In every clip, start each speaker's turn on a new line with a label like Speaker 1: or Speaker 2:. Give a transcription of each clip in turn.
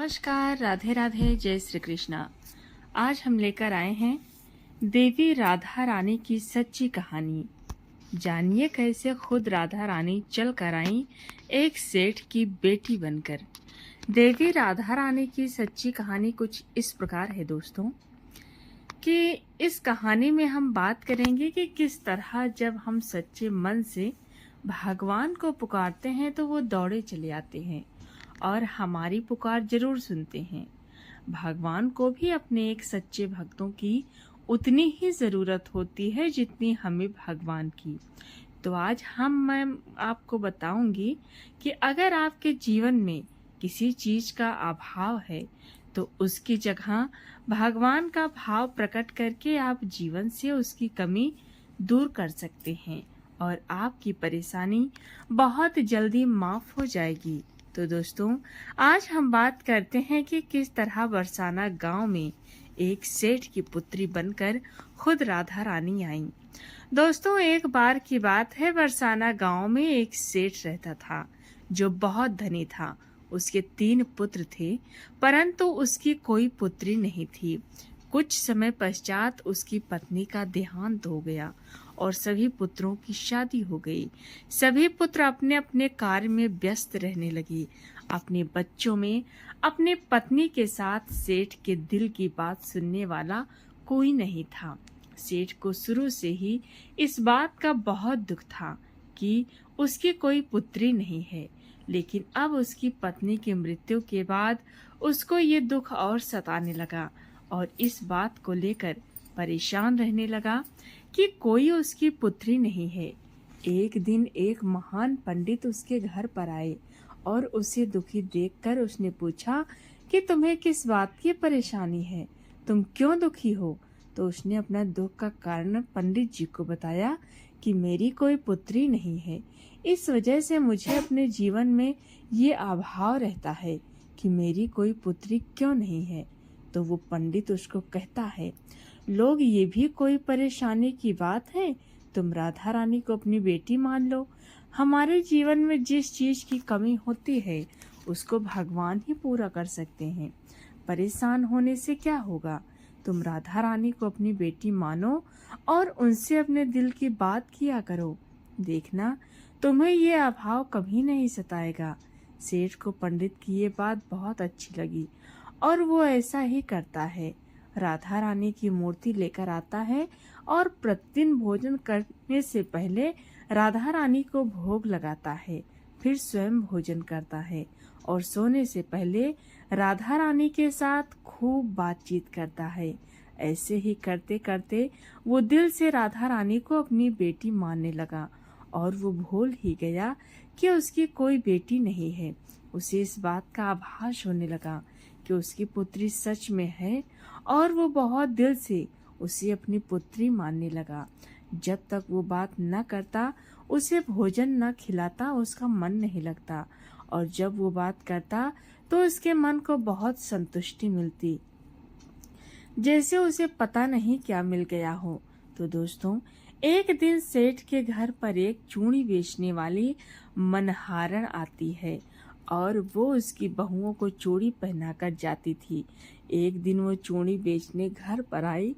Speaker 1: नमस्कार, राधे राधे, जय श्री कृष्णा। आज हम लेकर आए हैं देवी राधा रानी की सच्ची कहानी। जानिए कैसे खुद राधा रानी चल कर आई एक सेठ की बेटी बनकर। देवी राधा रानी की सच्ची कहानी कुछ इस प्रकार है दोस्तों, कि इस कहानी में हम बात करेंगे कि किस तरह जब हम सच्चे मन से भगवान को पुकारते हैं तो वो दौड़े चले आते हैं और हमारी पुकार जरूर सुनते हैं। भगवान को भी अपने एक सच्चे भक्तों की उतनी ही ज़रूरत होती है जितनी हमें भगवान की। तो आज मैं आपको बताऊंगी कि अगर आपके जीवन में किसी चीज़ का अभाव है तो उसकी जगह भगवान का भाव प्रकट करके आप जीवन से उसकी कमी दूर कर सकते हैं और आपकी परेशानी बहुत जल्दी माफ़ हो जाएगी। तो दोस्तों, आज हम बात करते हैं कि किस तरह बरसाना गांव में एक सेठ की पुत्री बनकर खुद राधा रानी आईं। दोस्तों, एक बार की बात है, बरसाना गांव में एक सेठ रहता था जो बहुत धनी था। उसके 3 पुत्र थे, परंतु उसकी कोई पुत्री नहीं थी। कुछ समय पश्चात उसकी पत्नी का देहांत हो गया और सभी पुत्रों की शादी हो गई। सभी पुत्र अपने अपने कार्य में व्यस्त रहने लगे। अपने बच्चों में अपने पत्नी के साथ सेठ के दिल की बात सुनने वाला कोई नहीं था। सेठ को शुरू से ही इस बात का बहुत दुख था कि उसकी कोई पुत्री नहीं है, लेकिन अब उसकी पत्नी की मृत्यु के बाद उसको ये दुख और सताने लगा और इस बात को लेकर परेशान रहने लगा कि कोई उसकी पुत्री नहीं है। एक दिन एक महान पंडित उसके घर पर आए और उसे दुखी देखकर उसने पूछा कि तुम्हें किस बात की परेशानी है, तुम क्यों दुखी हो। तो उसने अपना दुख का कारण पंडित जी को बताया कि मेरी कोई पुत्री नहीं है, इस वजह से मुझे अपने जीवन में ये अभाव रहता है कि मेरी कोई पुत्री क्यों नहीं है। तो वो पंडित उसको कहता है, लोग ये भी कोई परेशानी की बात है, तुम राधा रानी को अपनी बेटी मान लो। हमारे जीवन में जिस चीज की कमी होती है उसको भगवान ही पूरा कर सकते हैं। परेशान होने से क्या होगा, तुम राधा रानी को अपनी बेटी मानो और उनसे अपने दिल की बात किया करो, देखना तुम्हें ये अभाव कभी नहीं सताएगा। सेठ को पंडित की ये बात बहुत अच्छी लगी और वो ऐसा ही करता है। राधा रानी की मूर्ति लेकर आता है और प्रतिदिन भोजन करने से पहले राधा रानी को भोग लगाता है, फिर स्वयं भोजन करता है और सोने से पहले राधा रानी के साथ खूब बातचीत करता है। ऐसे ही करते करते वो दिल से राधा रानी को अपनी बेटी मानने लगा और वो भूल ही गया कि उसकी कोई बेटी नहीं है। उसे इस बात का आभास होने लगा कि उसकी पुत्री सच में है और वो बहुत दिल से उसे अपनी पुत्री मानने लगा। जब तक वो बात न करता, उसे भोजन न खिलाता, उसका मन नहीं लगता और जब वो बात करता तो उसके मन को बहुत संतुष्टि मिलती, जैसे उसे पता नहीं क्या मिल गया हो। तो दोस्तों, एक दिन सेठ के घर पर एक चूड़ी बेचने वाली मनहारन आती है और वो उसकी बहुओं को चूड़ी पहनाकर जाती थी। एक दिन वो चूड़ी बेचने घर पर आई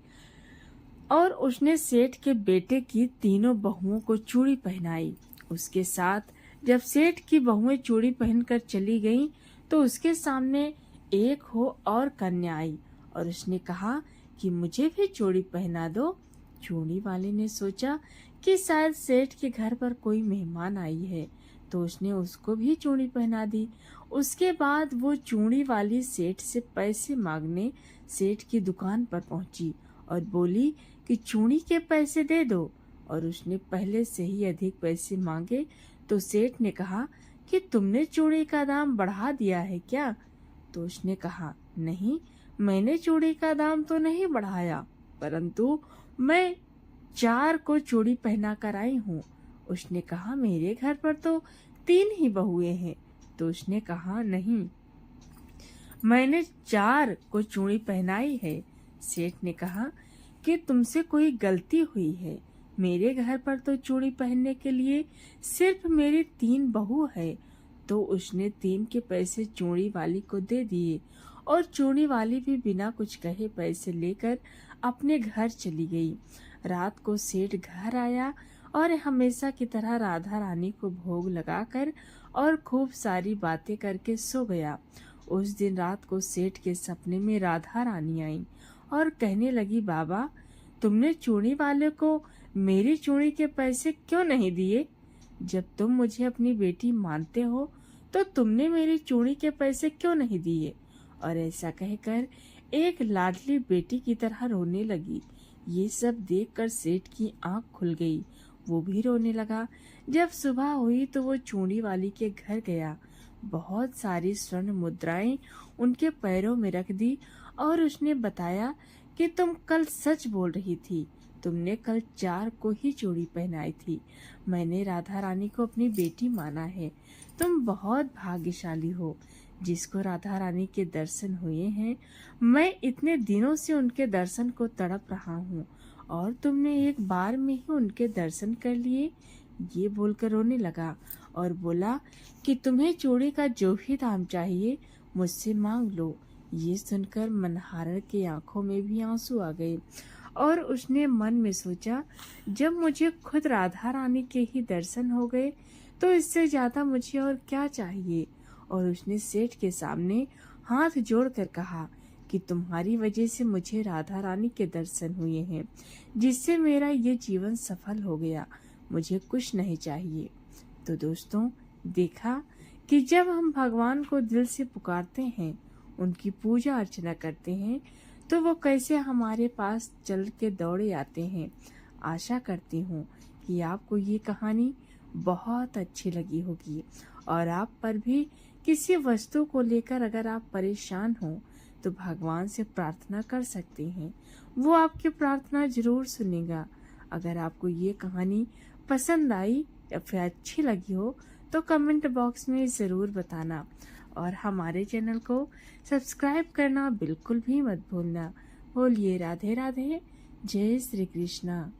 Speaker 1: और उसने सेठ के बेटे की तीनों बहुओं को चूड़ी पहनाई। उसके साथ जब सेठ की बहुएं चूड़ी पहनकर चली गईं, तो उसके सामने एक हो और कन्या आई और उसने कहा कि मुझे भी चूड़ी पहना दो। चूड़ी वाले ने सोचा कि शायद सेठ के घर पर कोई मेहमान आई है, तो उसने उसको भी चूड़ी पहना दी। उसके बाद वो चूड़ी वाली सेठ से पैसे मांगने सेठ की दुकान पर पहुंची और बोली कि चूड़ी के पैसे दे दो, और उसने पहले से ही अधिक पैसे मांगे। तो सेठ ने कहा कि तुमने चूड़ी का दाम बढ़ा दिया है क्या। तो उसने कहा, नहीं, मैंने चूड़ी का दाम तो नहीं बढ़ाया, परंतु मैं 4 को चूड़ी पहना कर आई हूँ। उसने कहा, मेरे घर पर तो 3 ही बहुएं हैं। तो उसने कहा, नहीं, मैंने 4 को चूड़ी पहनाई है। सेठ ने कहा कि तुमसे कोई गलती हुई है, मेरे घर पर तो चूड़ी पहनने के लिए सिर्फ मेरी 3 बहू है, तो उसने 3 के पैसे चूड़ी वाली को दे दिए और चूड़ी वाली भी बिना कुछ कहे पैसे लेकर अपने घर चली गई। रात को सेठ घर आया और हमेशा की तरह राधा रानी को भोग लगाकर और खूब सारी बातें करके सो गया। उस दिन रात को सेठ के सपने में राधा रानी आई और कहने लगी, बाबा, तुमने चूड़ी वाले को मेरी चूड़ी के पैसे क्यों नहीं दिए? जब तुम मुझे अपनी बेटी मानते हो तो तुमने मेरी चूड़ी के पैसे क्यों नहीं दिए? और ऐसा कहकर एक लाडली बेटी की तरह रोने लगी। ये सब देखकर सेठ की आंख खुल गई, वो भी रोने लगा। जब सुबह हुई तो वो चूड़ी वाली के घर गया, बहुत सारी स्वर्ण मुद्राएं उनके पैरों में रख दी और उसने बताया कि तुम कल सच बोल रही थी, तुमने कल 4 को ही चूड़ी पहनाई थी। मैंने राधा रानी को अपनी बेटी माना है। तुम बहुत भाग्यशाली हो जिसको राधा रानी के दर्शन हुए हैं। मैं इतने दिनों से उनके दर्शन को तड़प रहा हूँ और तुमने एक बार में ही उनके दर्शन कर लिए। ये बोलकर रोने लगा और बोला कि तुम्हें चूड़ी का जो भी दाम चाहिए मुझसे मांग लो। ये सुनकर मनहारण की आंखों में भी आंसू आ गए और उसने मन में सोचा, जब मुझे खुद राधा रानी के ही दर्शन हो गए तो इससे ज्यादा मुझे और क्या चाहिए। और उसने सेठ के सामने हाथ जोड़कर कहा कि तुम्हारी वजह से मुझे राधा रानी के दर्शन हुए हैं, जिससे मेरा ये जीवन सफल हो गया। मुझे कुछ नहीं चाहिए। तो दोस्तों, देखा कि जब हम भगवान को दिल से पुकारते हैं, उनकी पूजा अर्चना करते हैं, तो वो कैसे हमारे पास चल के दौड़े आते हैं। आशा करती हूँ कि आपको ये कहानी बहुत अच्छी लगी होगी और आप पर भी किसी वस्तु को लेकर अगर आप परेशान हो तो भगवान से प्रार्थना कर सकते हैं, वो आपकी प्रार्थना जरूर सुनेगा। अगर आपको ये कहानी पसंद आई या फिर अच्छी लगी हो तो कमेंट बॉक्स में ज़रूर बताना और हमारे चैनल को सब्सक्राइब करना बिल्कुल भी मत भूलना। बोलिए राधे राधे, जय श्री कृष्णा।